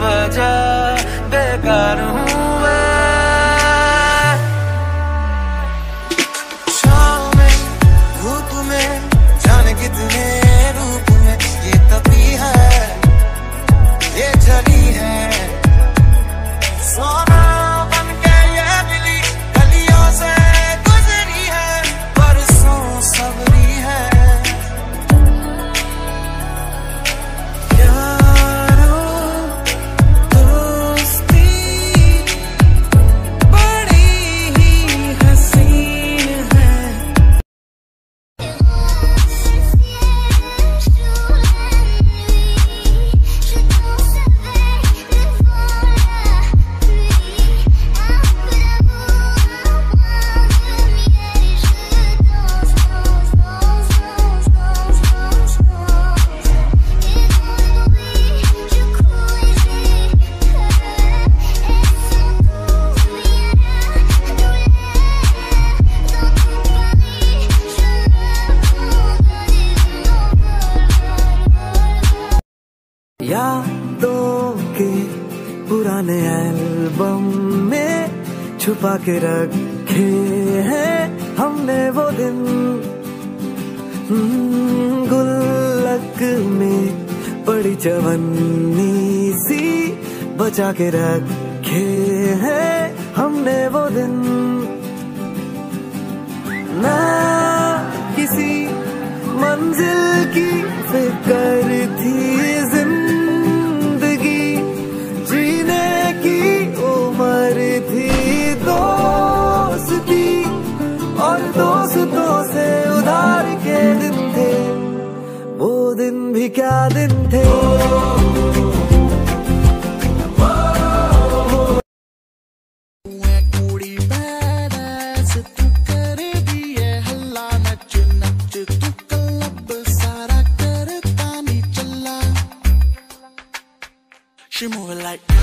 बेवजह बेकार हूँ शाम में धूप में जाने कितने रूप में ये तपी है ये चली है सोना बन के ये मिली गलियों से गुजरी है बरसों सबरी है यादों के पुराने एल्बम में छुपा के रखे हैं हमने वो दिन गुल्लक में पड़ी चवन्नी सी बचा के रखे हैं हमने वो दिन ना किसी मंजिल की फिक्र थी दोस्तों से उधार के दिन थे वो दिन भी क्या दिन थे कुड़ी बैरास तू कर दिए हल्ला नच नच तू क्लब सारा करता नहीं चला She moving like